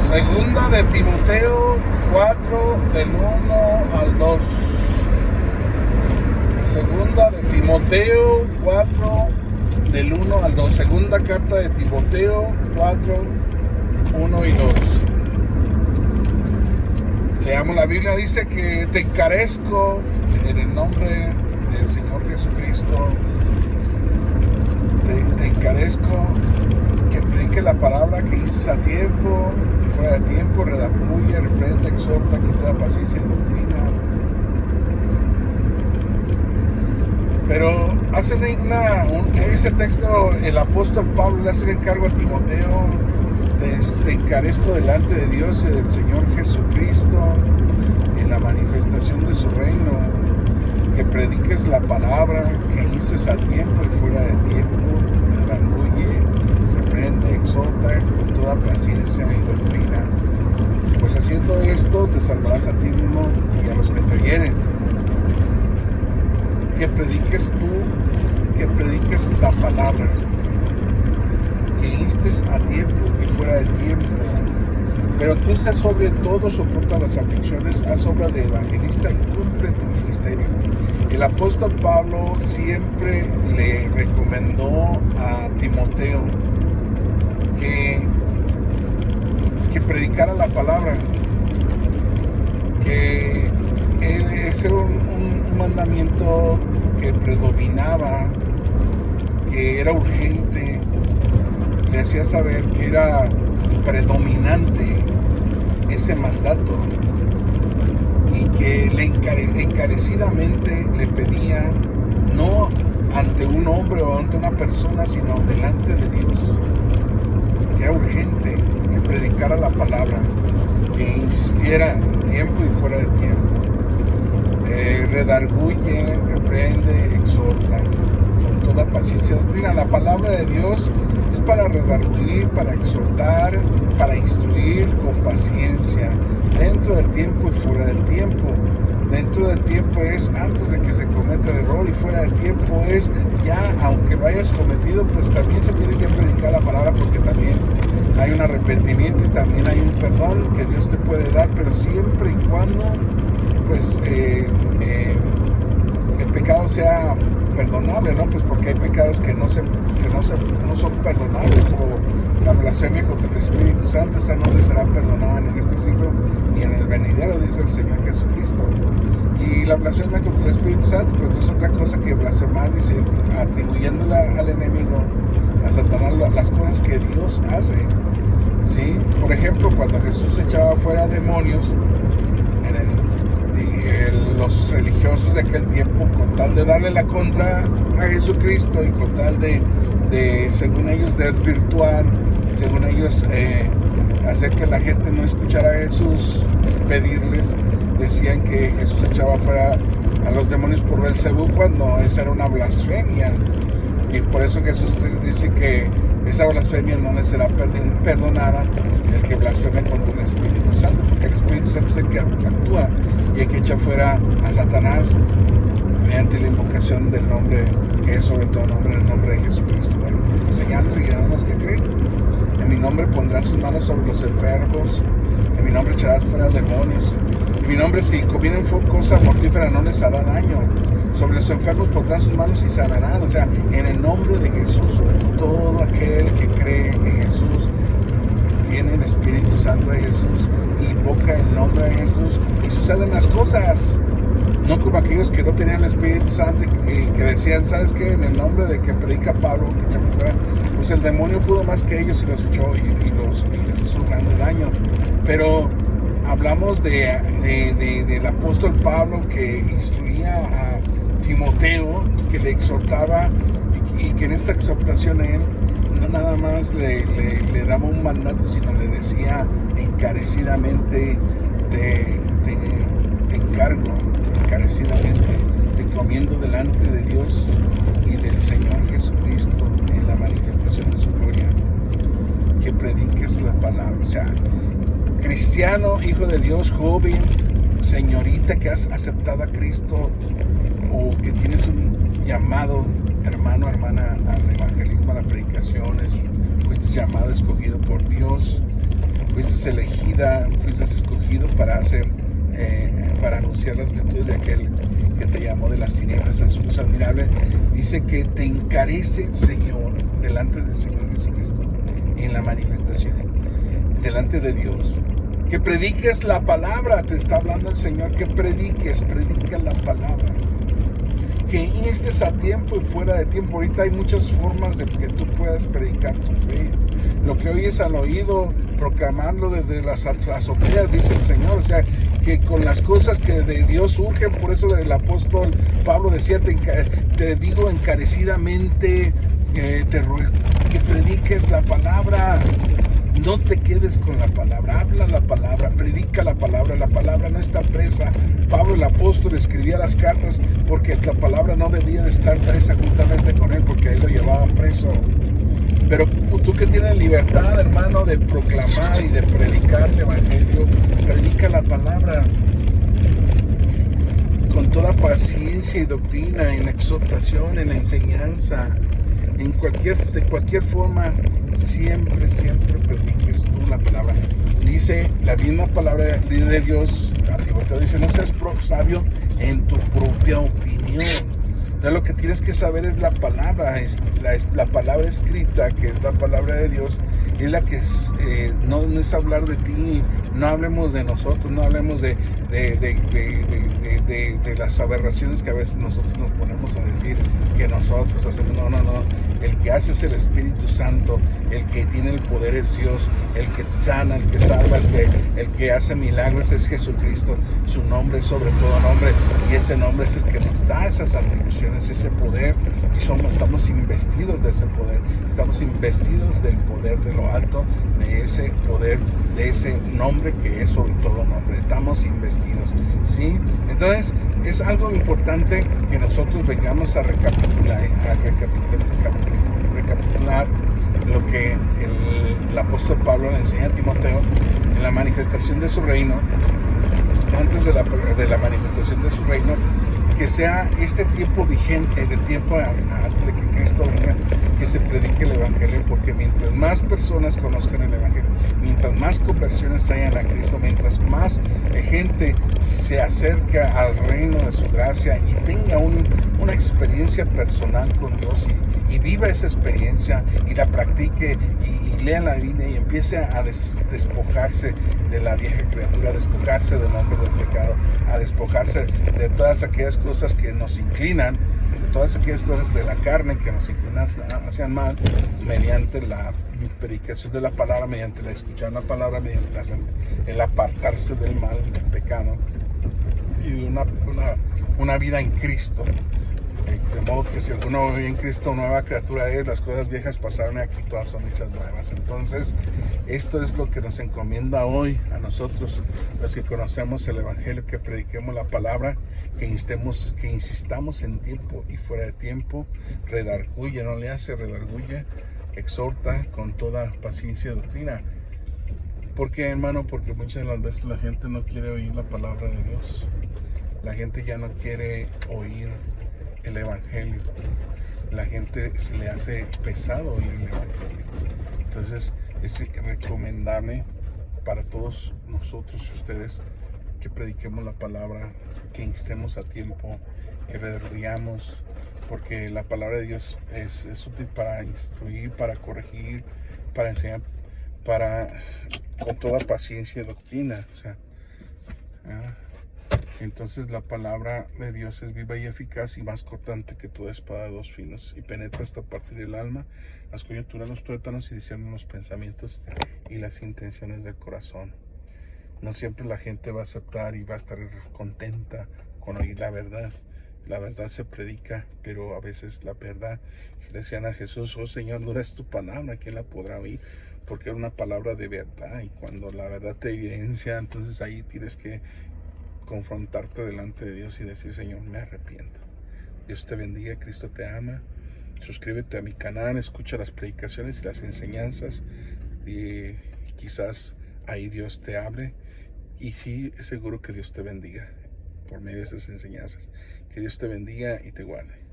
Segunda de Timoteo 4, del 1 al 2. Segunda de Timoteo 4, del 1 al 2. Segunda carta de Timoteo 4, 1 y 2. Leamos la Biblia. Dice que te encarezco en el nombre del Señor Jesucristo. Te encarezco que predique la palabra, que dices a tiempo y fuera de tiempo, redarguye, reprende, exhorta con toda paciencia y doctrina. Pero hace ese texto, el apóstol Pablo le hace un encargo a Timoteo. Te encarezco delante de Dios y del Señor Jesucristo en la manifestación de su reino, que prediques la palabra, que instes a tiempo y fuera de tiempo, redarguye, reprende, exhorta con toda paciencia y doctrina. Pues haciendo esto te salvarás a ti mismo y a los que te oyeren. Que prediques la palabra, que instes a tiempo y fuera de tiempo. Pero tú seas sobre todo, soporta las aflicciones, haz obra de evangelista y cumple tu ministerio. El apóstol Pablo siempre le recomendó a Timoteo que predicara la palabra, que ese era un mandamiento que predominaba, que era urgente. Le hacía saber que era predominante ese mandato y que le encarecidamente le pedía, no ante un hombre o ante una persona, sino delante de Dios, que era urgente que predicara la palabra, que insistiera en tiempo y fuera de tiempo. Redarguye, reprende, exhorta con toda paciencia y doctrina. La palabra de Dios es para redarguir, para exhortar, para instruir con paciencia, dentro del tiempo y fuera del tiempo. Dentro del tiempo es antes de que se cometa el error, y fuera del tiempo es ya, aunque lo hayas cometido, pues también se tiene que predicar la palabra, porque también hay un arrepentimiento y también hay un perdón que Dios te puede dar, pero siempre y cuando pues el pecado sea perdonable, ¿no? Pues porque hay pecados que no son perdonables, como la blasfemia contra el Espíritu Santo. Esa no le será perdonada ni en este siglo ni en el venidero, dijo el Señor Jesucristo. Y la blasfemia contra el Espíritu Santo, pues no es otra cosa que blasfemar, dice, atribuyéndola al enemigo, a Satanás, las cosas que Dios hace, ¿sí? Por ejemplo, cuando Jesús echaba fuera demonios, los religiosos de aquel tiempo, con tal de darle la contra a Jesucristo y con tal de según ellos, desvirtuar, según ellos, hacer que la gente no escuchara a Jesús pedirles, decían que Jesús echaba fuera a los demonios por Beelzebú, cuando esa era una blasfemia. Y por eso Jesús dice que esa blasfemia no le será perdonada el que blasfeme contra el Espíritu Santo, porque el Espíritu Santo es el que actúa, y hay que echar fuera a Satanás mediante la invocación del nombre que es sobre todo nombre, el nombre de Jesucristo. Estas señales seguirán a los que creen. En mi nombre pondrán sus manos sobre los enfermos, en mi nombre echarán fuera demonios, en mi nombre, si comieren cosa mortífera, no les hará daño. Sobre los enfermos pondrán sus manos y sanarán. O sea, en el nombre de Jesús, todo aquel que cree en Jesús tiene el Espíritu Santo de Jesús, invoca el nombre de Jesús y suceden las cosas. No como aquellos que no tenían el Espíritu Santo y que decían, ¿sabes qué? En el nombre de que predica Pablo, que echamos fuera, pues el demonio pudo más que ellos y los echó y les hizo un grande daño. Pero hablamos del apóstol Pablo, que instruía a Timoteo, que le exhortaba, y que en esta exhortación él no nada más le daba un mandato, sino le decía encarecidamente, te encargo, encarecidamente, te encomiendo delante de Dios y del Señor Jesucristo en la manifestación de su gloria, que prediques la palabra. O sea, cristiano, hijo de Dios, joven, señorita que has aceptado a Cristo, o que tienes un llamado, hermano, hermana, al evangelismo, a la predicación, fuiste llamado, escogido por Dios. fuiste elegida, fuiste escogido para para anunciar las virtudes de aquel que te llamó de las tinieblas a su luz admirable. Dice que te encarece, Señor, delante del Señor Jesucristo, en la manifestación, delante de Dios, que prediques la palabra. Te está hablando el Señor, que predica la palabra, que instes a tiempo y fuera de tiempo. Ahorita hay muchas formas de que tú puedas predicar tu fe. Lo que oyes al oído, proclamarlo desde las azoteas, dice el Señor. O sea, que con las cosas que de Dios surgen. Por eso el apóstol Pablo decía, te digo encarecidamente, te ruego que prediques la palabra. No te quedes con la palabra, habla la palabra, predica la palabra no está presa. Pablo el apóstol escribía las cartas porque la palabra no debía de estar presa juntamente con él, porque él lo llevaban preso. Pero tú que tienes libertad, hermano, de proclamar y de predicar el evangelio, predica la palabra con toda paciencia y doctrina, en la exhortación, en la enseñanza, de cualquier forma, siempre prediques tú la palabra. Dice la misma palabra de Dios a Timoteo, dice, no seas sabio en tu propia opinión. Entonces, lo que tienes que saber es la palabra, la palabra escrita, que es la palabra de Dios, es la que no es hablar de ti. No hablemos de nosotros, no hablemos de las aberraciones que a veces nosotros nos ponemos a decir que nosotros hacemos. No. El que hace es el Espíritu Santo, el que tiene el poder es Dios, el que sana, el que salva, el que hace milagros es Jesucristo. Su nombre es sobre todo nombre, y ese nombre es el que nos da esas atribuciones, ese poder, y estamos investidos de ese poder, estamos investidos del poder de lo alto, de ese poder, de ese nombre que es sobre todo nombre. Estamos investidos, ¿sí? Entonces es algo importante que nosotros vengamos a recapitular lo que el apóstol Pablo le enseña a Timoteo en la manifestación de su reino. Antes de la manifestación de su reino, que sea este tiempo vigente, de tiempo antes de que Cristo venga, que se predique el evangelio, porque mientras más personas conozcan el evangelio, mientras más conversiones hayan a Cristo, mientras más gente se acerca al reino de su gracia y tenga una experiencia personal con Dios y viva esa experiencia y la practique y lea la Biblia y empiece a despojarse de la vieja criatura, a despojarse del hombre del pecado, a despojarse de todas aquellas cosas que nos inclinan, de todas aquellas cosas de la carne que nos inclinan hacia el mal, mediante la predicación de la palabra, mediante la escuchar la palabra, mediante el apartarse del mal, del pecado, y una vida en Cristo. De modo que si alguno vive en Cristo, nueva criatura es, las cosas viejas pasaron y aquí todas son hechas nuevas. Entonces, esto es lo que nos encomienda hoy a nosotros, los que conocemos el evangelio, que prediquemos la palabra, que insistamos en tiempo y fuera de tiempo, redarguye, no le hace, redarguye, exhorta con toda paciencia y doctrina. ¿Por qué, hermano? Porque muchas de las veces la gente no quiere oír la palabra de Dios. La gente ya no quiere oír el evangelio. La gente se le hace pesado oír el evangelio. Entonces es recomendable para todos nosotros y ustedes que prediquemos la palabra, que instemos a tiempo, que redarguyamos, porque la palabra de Dios es útil para instruir, para corregir, para enseñar, con toda paciencia y doctrina. O sea, entonces la palabra de Dios es viva y eficaz y más cortante que toda espada de dos filos, y penetra hasta partir del alma, las coyunturas, los tuétanos, y discierne los pensamientos y las intenciones del corazón. No siempre la gente va a aceptar y va a estar contenta con oír la verdad. La verdad se predica, pero a veces la verdad, le decían a Jesús, oh Señor, dura es tu palabra, ¿quién la podrá oír? Porque es una palabra de verdad, y cuando la verdad te evidencia, entonces ahí tienes que confrontarte delante de Dios y decir, Señor, me arrepiento. Dios te bendiga, Cristo te ama. Suscríbete a mi canal, escucha las predicaciones y las enseñanzas, y quizás ahí Dios te hable, y sí, es seguro que Dios te bendiga por medio de esas enseñanzas. Que Dios te bendiga y te guarde.